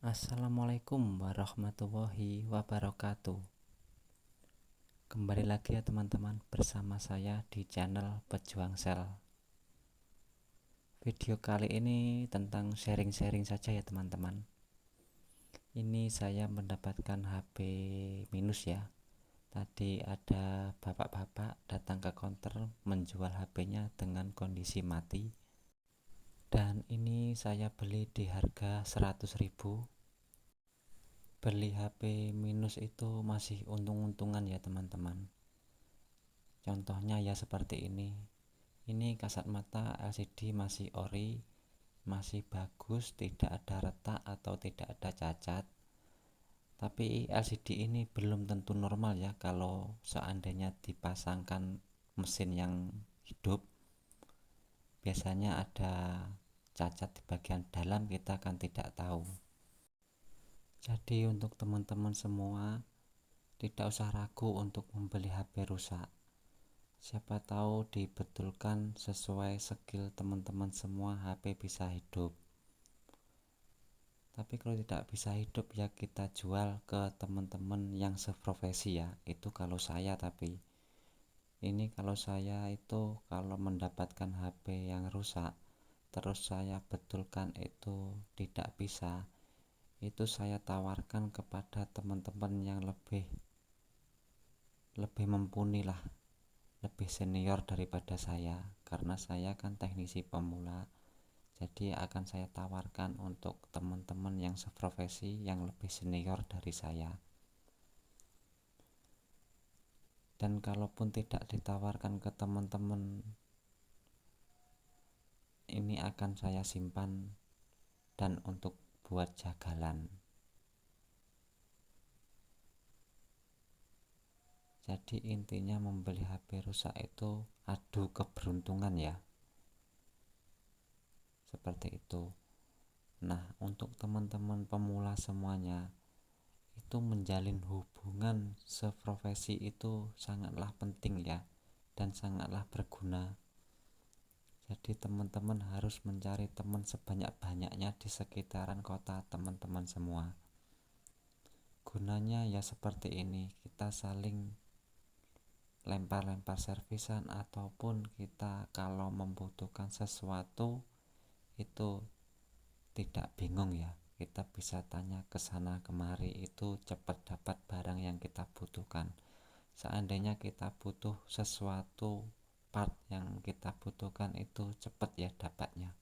Assalamualaikum warahmatullahi wabarakatuh. Kembali lagi ya teman-teman, bersama saya di channel Pejuang Sel. Video kali ini tentang sharing-sharing saja ya teman-teman. Ini saya mendapatkan HP minus ya. Tadi ada bapak-bapak datang ke counter menjual HP-nya dengan kondisi mati. Dan ini saya beli di harga 100.000. Beli HP minus itu masih untung-untungan ya teman-teman. Contohnya ya seperti ini. Ini kasat mata LCD masih ori, masih bagus, tidak ada retak atau tidak ada cacat. Tapi LCD ini belum tentu normal ya kalau seandainya dipasangkan mesin yang hidup. Biasanya ada cacat di bagian dalam, kita kan tidak tahu. Jadi untuk teman-teman semua, tidak usah ragu untuk membeli HP rusak. Siapa tahu dibetulkan sesuai skill teman-teman semua, HP bisa hidup. Tapi kalau tidak bisa hidup ya kita jual ke teman-teman yang seprofesi ya. Itu kalau saya, tapi ini kalau saya itu kalau mendapatkan HP yang rusak terus saya betulkan itu tidak bisa, itu saya tawarkan kepada teman-teman yang lebih mumpuni lah, lebih senior daripada saya, karena saya kan teknisi pemula. Jadi akan saya tawarkan untuk teman-teman yang seprofesi, yang lebih senior dari saya. Dan kalaupun tidak ditawarkan ke teman-teman, ini akan saya simpan dan untuk buat jagalan. Jadi intinya membeli HP rusak itu adu keberuntungan ya. Seperti itu. Nah, untuk teman-teman pemula semuanya, itu menjalin hubungan seprofesi itu sangatlah penting ya, dan sangatlah berguna. Jadi teman-teman harus mencari teman sebanyak-banyaknya di sekitaran kota teman-teman semua. Gunanya ya seperti ini, kita saling lempar-lempar servisan, ataupun kita kalau membutuhkan sesuatu itu tidak bingung ya, kita bisa tanya ke sana kemari, itu cepat dapat barang yang kita butuhkan. Seandainya kita butuh sesuatu part yang kita butuhkan, itu cepat ya dapatnya,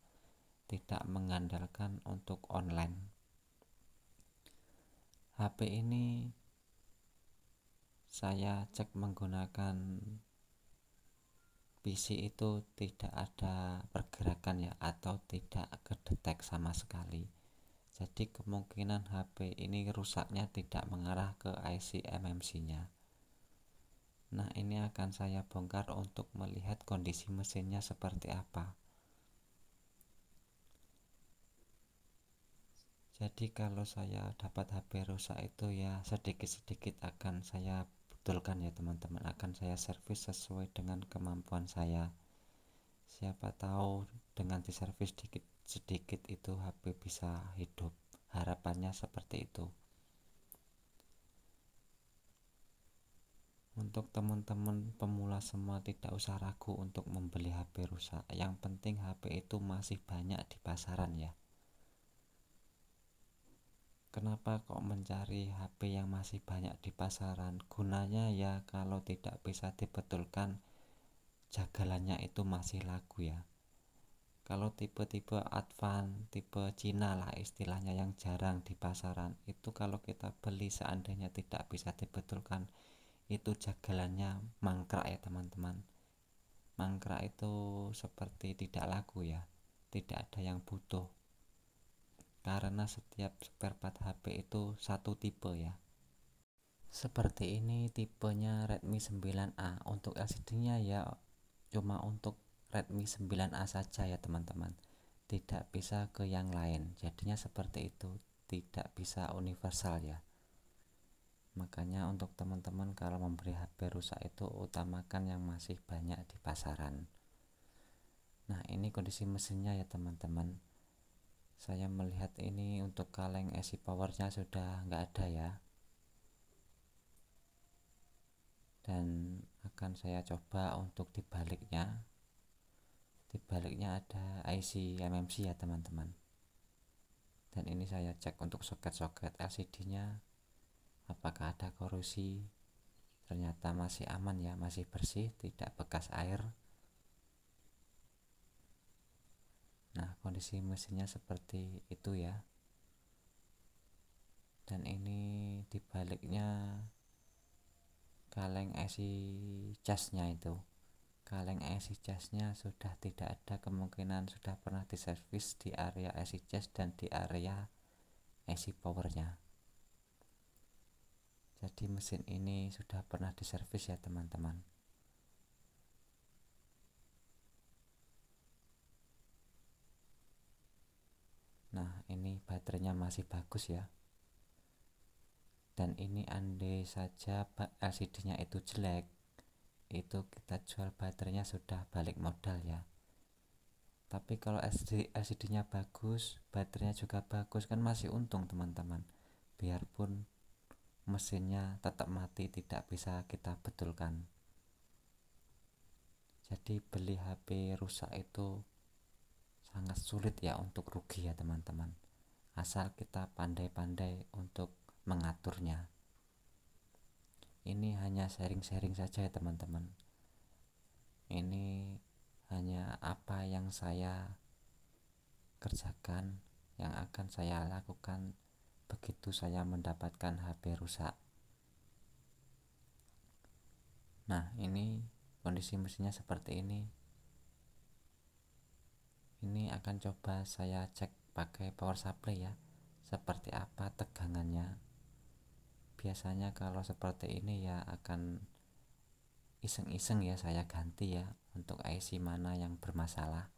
tidak mengandalkan untuk online. HP ini saya cek menggunakan PC itu tidak ada pergerakan ya, atau tidak kedetek sama sekali. Jadi kemungkinan HP ini rusaknya tidak mengarah ke IC MMC-nya. Nah, ini akan saya bongkar untuk melihat kondisi mesinnya seperti apa. Jadi kalau saya dapat HP rusak itu ya sedikit-sedikit akan saya betulkan ya teman-teman, akan saya servis sesuai dengan kemampuan saya. Siapa tahu dengan diservis sedikit-sedikit itu HP bisa hidup. Harapannya seperti itu. Untuk teman-teman pemula semua, tidak usah ragu untuk membeli HP rusak. Yang penting HP itu masih banyak di pasaran ya. Kenapa kok mencari HP yang masih banyak di pasaran? Gunanya ya kalau tidak bisa dibetulkan, jagalannya itu masih laku ya. Kalau tipe-tipe advance, tipe Cina lah istilahnya, yang jarang di pasaran, itu kalau kita beli seandainya tidak bisa dibetulkan, itu jagalannya mangkrak ya teman-teman. Mangkrak itu seperti tidak laku ya, tidak ada yang butuh, karena setiap spare part HP itu satu tipe ya. Seperti ini tipenya Redmi 9A. Untuk LCD-nya ya cuma untuk Redmi 9A saja ya teman-teman, tidak bisa ke yang lain. Jadinya seperti itu, tidak bisa universal ya. Makanya untuk teman-teman kalau membeli HP rusak itu utamakan yang masih banyak di pasaran. Nah, ini kondisi mesinnya ya teman-teman. Saya melihat ini untuk kaleng isi powernya sudah nggak ada ya, dan akan saya coba untuk dibaliknya ada IC MMC ya teman-teman. Dan ini saya cek untuk soket-soket LCD nya apakah ada korosi. Ternyata masih aman ya, masih bersih, tidak bekas air. Nah, kondisi mesinnya seperti itu ya. Dan ini dibaliknya kaleng isi casnya itu. Kaleng isi casnya sudah tidak ada, kemungkinan sudah pernah diservis di area isi cas dan di area isi powernya. Jadi mesin ini sudah pernah diservis ya teman-teman. Nah, ini baterainya masih bagus ya. Dan ini andai saja LCD-nya itu jelek, itu kita jual baterainya sudah balik modal ya. Tapi kalau LCD-nya bagus, baterainya juga bagus, kan masih untung teman-teman. Biarpun mesinnya tetap mati, tidak bisa kita betulkan. Jadi beli HP rusak itu sangat sulit ya untuk rugi ya teman-teman, asal kita pandai-pandai untuk mengaturnya. Ini hanya sharing-sharing saja ya teman-teman. Ini hanya apa yang saya kerjakan, yang akan saya lakukan begitu saya mendapatkan HP rusak. Nah, ini kondisi mesinnya seperti ini. Ini akan coba saya cek pakai power supply ya, seperti apa tegangannya. Biasanya kalau seperti ini ya akan iseng-iseng ya saya ganti ya untuk IC mana yang bermasalah.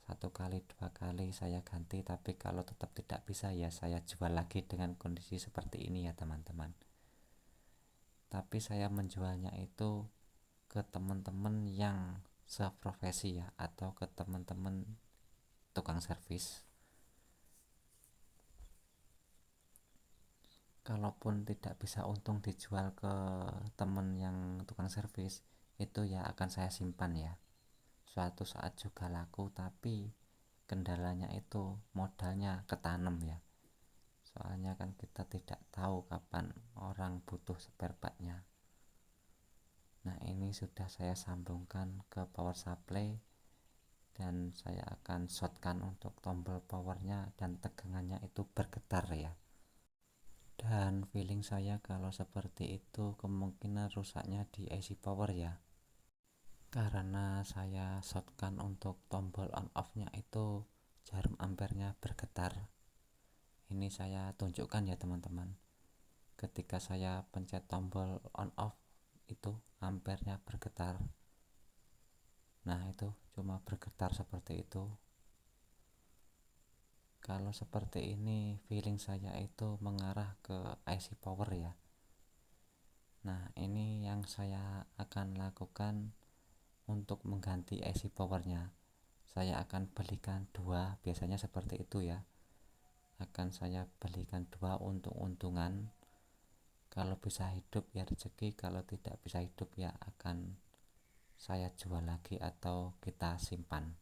1 kali 2 kali saya ganti, tapi kalau tetap tidak bisa ya saya jual lagi dengan kondisi seperti ini ya teman-teman. Tapi saya menjualnya itu ke teman-teman yang seprofesi ya, atau ke teman-teman tukang servis. Kalaupun tidak bisa untung dijual ke teman yang tukang servis, itu ya akan saya simpan ya. Suatu saat juga laku, tapi kendalanya itu modalnya ketanam ya. Soalnya kan kita tidak tahu kapan orang butuh spare partnya. Nah, ini sudah saya sambungkan ke power supply, dan saya akan shotkan untuk tombol powernya, dan tegangannya itu bergetar ya. Dan feeling saya kalau seperti itu kemungkinan rusaknya di IC power ya, karena saya shotkan untuk tombol on off nya itu jarum ampernya bergetar. Ini saya tunjukkan ya teman-teman. Ketika saya pencet tombol on off itu ampernya bergetar. Nah, itu cuma bergetar seperti itu. Kalau seperti ini feeling saya itu mengarah ke IC power ya. Nah, ini yang saya akan lakukan untuk mengganti IC powernya. Saya akan belikan 2, biasanya seperti itu ya. Akan saya belikan 2 untuk untungan. Kalau bisa hidup ya rezeki, kalau tidak bisa hidup ya akan saya jual lagi atau kita simpan.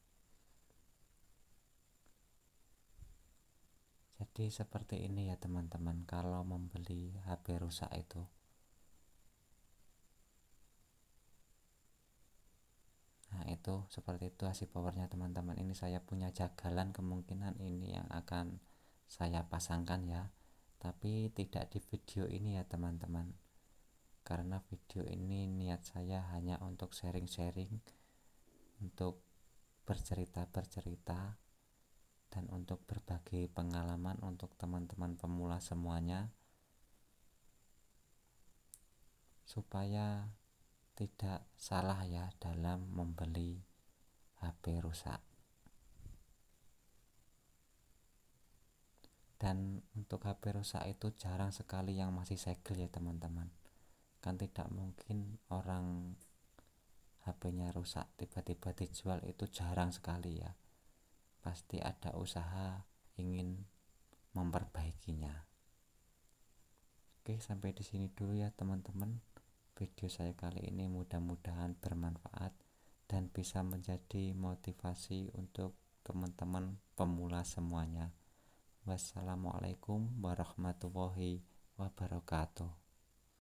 Jadi seperti ini ya teman-teman kalau membeli HP rusak itu. Nah, itu seperti itu hasil powernya teman-teman. Ini saya punya jagalan, kemungkinan ini yang akan saya pasangkan ya, tapi tidak di video ini ya teman-teman, karena video ini niat saya hanya untuk sharing-sharing, untuk bercerita-bercerita, dan untuk berbagi pengalaman untuk teman-teman pemula semuanya, supaya tidak salah ya dalam membeli HP rusak. Dan untuk HP rusak itu jarang sekali yang masih segel ya teman-teman. Kan tidak mungkin orang HP-nya rusak tiba-tiba dijual, itu jarang sekali ya. Pasti ada usaha ingin memperbaikinya. Oke, sampai di sini dulu ya teman-teman. Video saya kali ini mudah-mudahan bermanfaat dan bisa menjadi motivasi untuk teman-teman pemula semuanya. Wassalamualaikum warahmatullahi wabarakatuh.